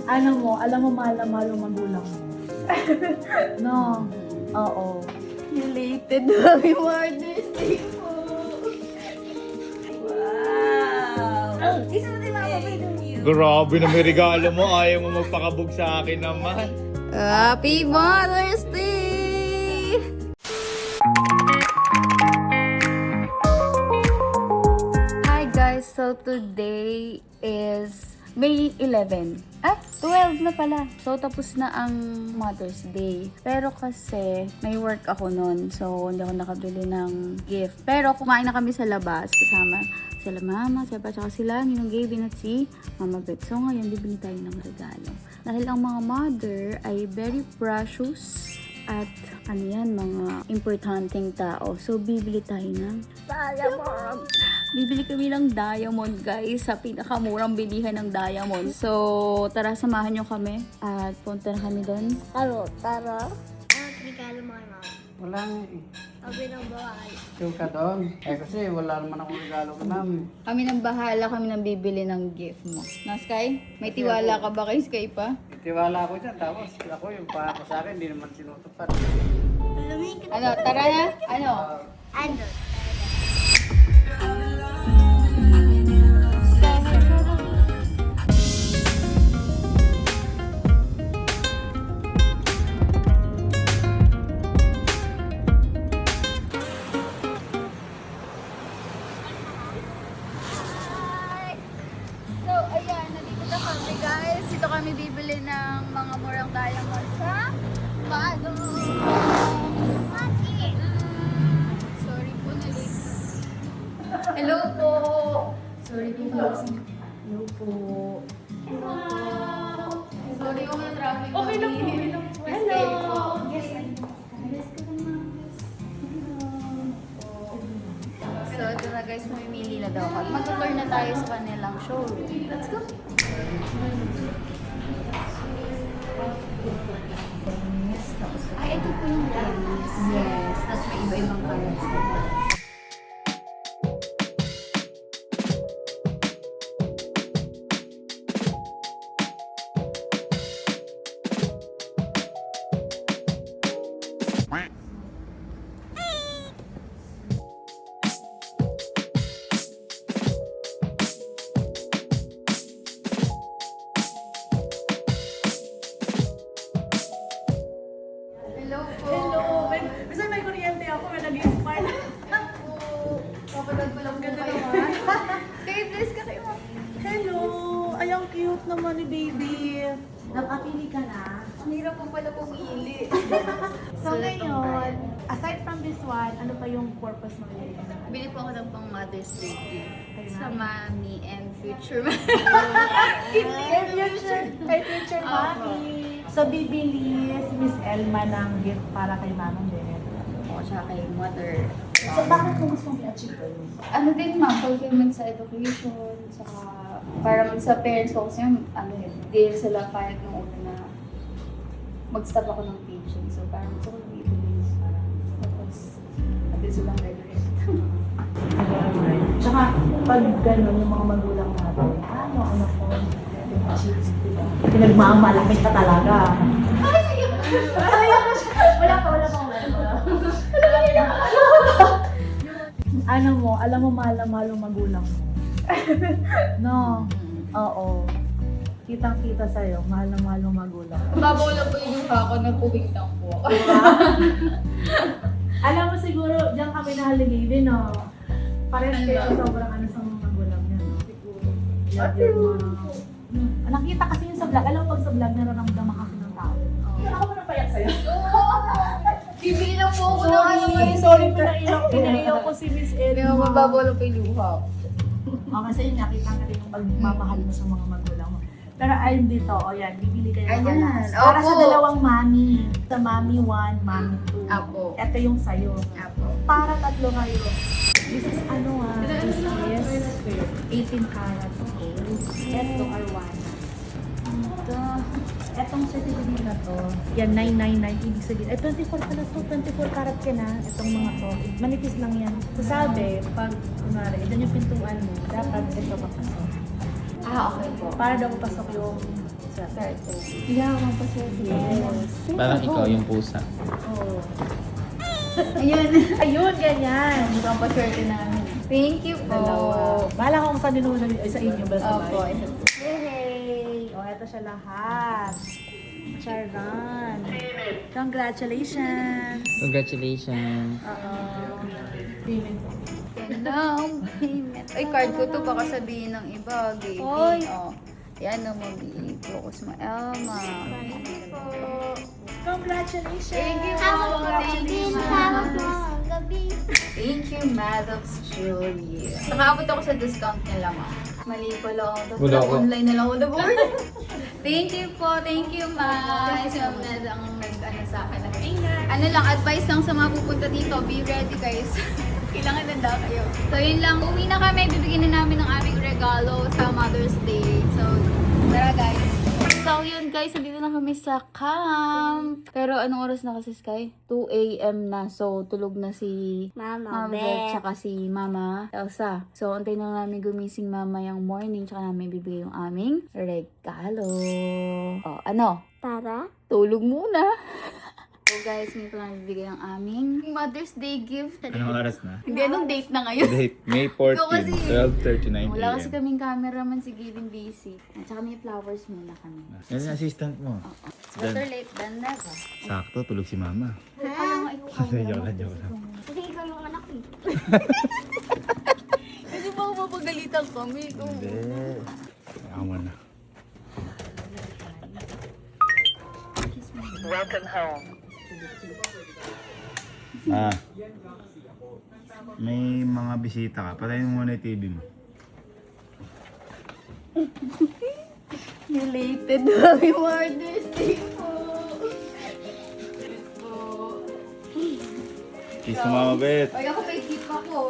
alam mo mahal na mahal yung magulang mo. No? Oo. Related Happy Mother's Day po. Wow! Isa mo tayo makapapay. Grabe na may regalo mo. Ayaw mo magpakabog sa akin naman. Happy Mother's Day! Hi guys! So today is May 11. 12 na pala. So, tapos na ang Mother's Day. Pero kasi, may work ako nun. So, hindi ako nakabili ng gift. Pero, kumain na kami sa labas. Kasama sila Mama, tsaka sila, Ninong Gavin at si Mama Beth. So, ngayon, bibili tayo ng regalo. Dahil ang mga mother ay very precious at ano yan, mga importanteng tao. So, bibili tayo ng diamond. Bibili kami ng diamond, guys, sa pinakamurang bilihan ng diamond. So, tara, samahan nyo kami at punta na kami doon. Tara. Regalo mo kay mama. Wala nga eh. Sabi ng bawal. Show ka doon. Eh kasi wala naman akong regalo ka namin. Kami nang bahala, kami nang bibili ng gift mo. Na, Sky? May tiwala ka ba kay Sky pa? Tiwala ako dyan. Tapos ako yung pangako sa akin, hindi naman sinutupad. Alamig ka. Ano, tara na? Ano? Ano? So, ayan, nandito na kami, guys. Dito kami bibili ng mga murang diamond sa Mado. Sorry po na late. Hello po. Sorry po. Hello po. Sorry po na traffic. Okay lang po. Hello. Yes, I know. So, ito na guys, mamimili na daw kami. Mag-tour na tayo sa kanilang showroom. Let's go! Ay, ito po yung tennis. Yes. Tapos may iba-ibang colors. Hello po! Hello! Basta may kuryente ako, may nag-inspire. Kapanood ko lang po kayo. Kayo, please ka kayo. Hello! Ay, ang cute naman ni baby. Nakapili ka na? Ang hirap po pala pumili. So ngayon, aside from this one, ano pa yung purpose mo ngayon? Bili po ako ng pang Mother's Day gift Kay sa Mami. mommy and future Kay future mommy. So bibili si Miss Elma ng gift para kay Mama Beth. o siya kay mother. So bakit mo gusto mong i-achieve yun? Ano din ma'am, fulfillment sa education, saka para sa parents ko kasi ano yun, hindi sila payag nung una na mag-stop ako ng teaching. So parang gusto ko nang ituloy tapos natin silang graduate. Tsaka pag gano'n yung mga magulang natin, ano ko, achieve sila. Pinagmamalaki ka talaga. Wala pa. Alam mo mahal na mahal yung magulang mo. No? Oo. Kitang-kita sa'yo, mahal na mahal yung magulang mo. Babaw lang po yung ako, nagpubig lang po ako. Alam mo siguro, diyan kami nahaligay no? Parehas kayo sobrang ano sa mga magulang niya, no? Siguro. Love your mom. Nakita kasi yun sa vlog. Alam mo pag sa vlog, nararamdaman kasi ng tao. Ako mo napayak sa'yo. Bibili lang po ako ng ano ngayon. Sorry po na inaiyak ko si Miss Hindi Elma. mo mababaw lang po yung luha. Kasi yun, nakita nga rin yung pagmamahal mo sa mga magulang mo. Pero ayun dito, o yan, bibili kayo ng Ayan. alas. Para sa Opo. dalawang mami. Sa mami 1, mami 2. Apo. Ito yung sayo. Apo. Para tatlo kayo. This is this is 18 karat gold. Ito arwana. Etong certificate na to, yan 999, ibig sabihin, 24 pala to, 24 karat ka na, itong mga to, manipis lang yan. So sabi, pag, kunwari, dyan yung pintuan mo, dapat ito papasok. Okay po. Para daw papasok yung Swerte. Yaman pa swerte. Yes. Parang ikaw yung pusa. Oo. Ayun. Ayun, ganyan. Mukhang pa swerte namin. Thank you po. Dalawa. Bahala kung saan dinuna ay sa inyo ba sabay? Opo. Yay! O, eto siya lahat. Charan. Congratulations. Congratulations. Payment po. Payment. Ay, card ko to. Baka sabihin ng iba. Gay. Oy. Oh. Yan o, mag-i-focus mo, Elma. Congratulations! Thank you, Hawak po. mo. Thank you, Hawak mo. Ma'am. Gabi. Thank you, Maddox Julia. Nakaabot ako sa discount nila, ma'am. Mali pala ako. Dapat Wala ako. online na lang ako nag-order. Thank you po. Thank you, ma'am. Si Ma'am Ned ang nag-ano sa akin. Ano lang, advice lang sa mga pupunta dito. Be ready, guys. Kailangan nanda kayo. So, yun lang. Uwi na kami. Bibigyan na namin ng aming regalo sa Mother's Day. So, tara, guys. So, yun guys, nandito na kami sa camp. Pero anong oras na kasi, Sky? 2 a.m. na. So, tulog na si Mama, Mama Beth, tsaka si Mama Elsa. So, antayin na namin gumising Mama yung morning, tsaka namin bibigay yung aming regalo. O, ano? Tara. Tulog muna. So guys, ngayon ko lang bibigay ang aming Mother's Day gift. Anong oras na? Hindi, anong date na ngayon? Date, May Ikaw kasi. 14, 12:39 Wala kasi a.m. kaming cameraman, si Gavin busy. At saka may flowers muna kami. Yan yung assistant mo. Better late than never. Sakto, tulog si mama. Alam nga, ikaw Joke lang, joke lang. Kasi ikaw yung anak ko. Kasi baka mapagalitan kami. Hindi. Ako muna. Ah. May mga bisita ka. Patayin mo muna yung TV mo. Related. Happy Mother's Day po. Kiss mo mama, Bet. Ay, ako may gift ako.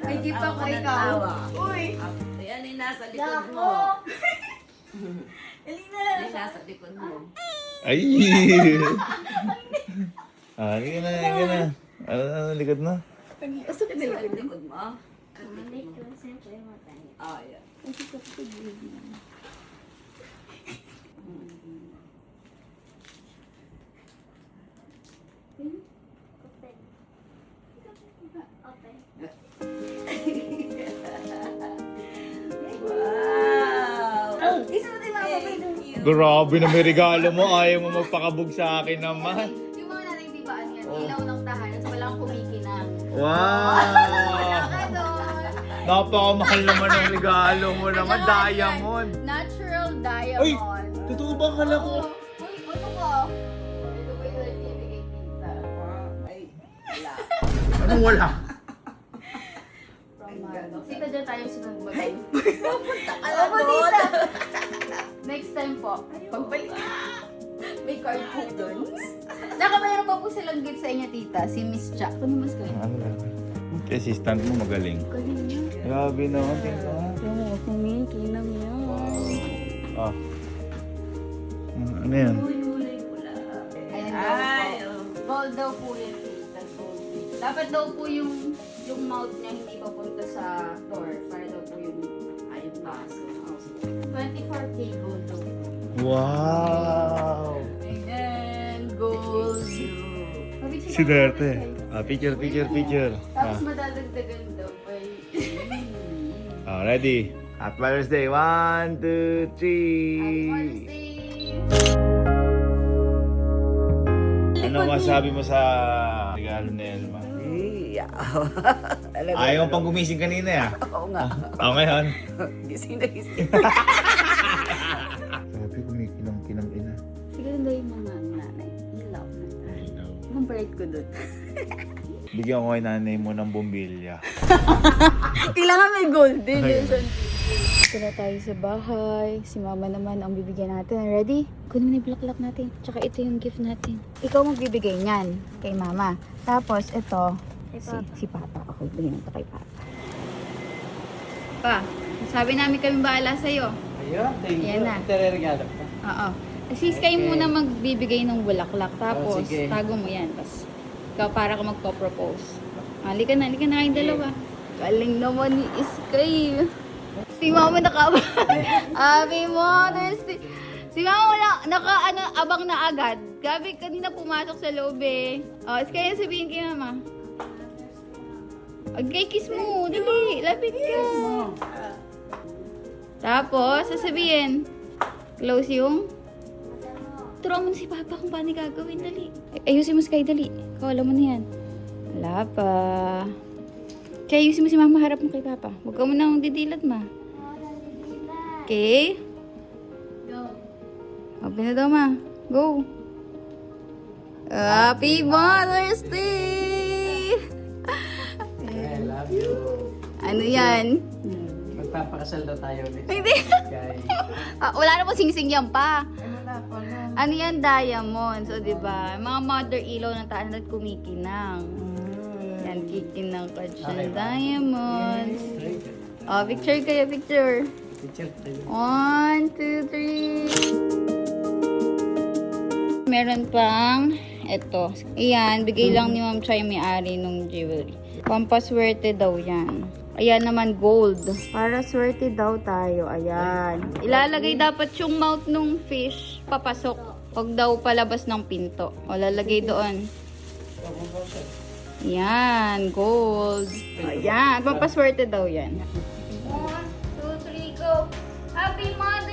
May gift ako ikaw. Uy! Yan yung nasa likod mo. Alina! Yan nasa likod mo. Ay! Ah, halika na, halika na. Ano, likod na? Asa ka nila? Sa likod mo. Mamalik ko siyempre mo tayo. Oh, yan. Open. Open. Wow! Isa mo tayo mga Grabe na may regalo mo. Ayaw mo magpakabog sa akin naman. Yung mga natitibaan yan, ilaw ng tahanan, so walang kumikinang. Wow! Ka doon! Napakamahal naman ang regalo mo naman. Diamond. Natural Ay! diamond. Totoo ba kala ko? Uy, ano ka? Ito ba yung certificate kita? Ay, wala. Anong wala? From Maddox. Sita dyan tayo sinugbagay. Alam mo dito! Next time po, pagbalik. May card po doon. Tsaka mayroon pa po silang gift sa inyo, tita. Si Miss Cha. Ano mas kayo? Ano lang? Yung assistant mo magaling. Galing niya. Grabe naman. Tingnan mo. Oo, kumikinang yan. Ah. Ano yan? Ayan Ay, daw po. oh. Gold daw po yan, tita. Gold. Dapat daw po yung mouth niya hindi papunta sa door. Para daw po yung Ayun baso. 24K gold daw. Wow! Ayan, gold. Si Derte. Ah, picture, picture, picture. Tapos madadagdagan daw pa Ah, ready? Happy Mother's Day. 1, 2, 3. Ano masabi mo sa regalo ni Elma? Ayaw mo pang gumising kanina ya? Oo nga. Ako ngayon. Gising na gising. Sabi kumikinang-kinang ina. Siguro daw yung mga nanay. Ilaw. Ang bright ko doon. Bigyan ko kay nanay mo ng bumbilya. Kailangan may golden. Ito na tayo sa bahay. Si mama naman ang bibigyan natin. Ready? Kunin mo na yung bulaklak natin. Tsaka ito yung gift natin. Ikaw magbibigay niyan kay mama. Tapos ito, si Papa. Okay, bigyan ito kay Papa. Pa, sabi namin kami bahala sa'yo. Ayun, thank you. Yan na. Ito regalo ko. Oo. Sis kayo muna magbibigay ng bulaklak. Tapos, sige. tago mo yan. Tapos, ikaw para ka magpo-propose. Halika na kayong dalawa. Galing naman ni Iskay. Si Mama Happy Mother's Day. Si Mama wala, abang na agad. Gabi, kanina pumasok sa loob eh. Kaya sabihin kay Mama. Okay, kiss mo. Dali, lapit ka. Tapos, sasabihin. Close yung... Turuan mo na si Papa kung paano gagawin. Dali. Ayusin mo si Sky, dali. Ikaw, alam mo na yan. Wala pa. Kaya ayusin mo si Mama, harap mo kay Papa. Huwag ka mo nang didilat, ma. Okay? Go. Open na daw, ma. Go. Happy Mother's Day! I love you. Ano yan? Magpapakasal daw tayo ulit. Hindi. Kay... Wala na po sing-sing yan pa. Wala pa na. Ano yan? Diamond. So, di ba? Mga mother-ilaw ng taas at kumikinang. Yan, kikinang ka dyan. Diamonds. Oh, picture kayo, picture. Teacher tayo. 1, 2, 3. Meron pang eto. Ayan, bigay lang ni Ma'am Chai may-ari nung jewelry. Pampaswerte daw yan. Ayan naman, gold. Para swerte daw tayo. Ayan. Ilalagay dapat yung mouth nung fish papasok. Huwag daw palabas ng pinto. O, lalagay doon. Ayan, gold. Ayan, pampaswerte daw yan. 1, 2, 3, go! Happy Mother's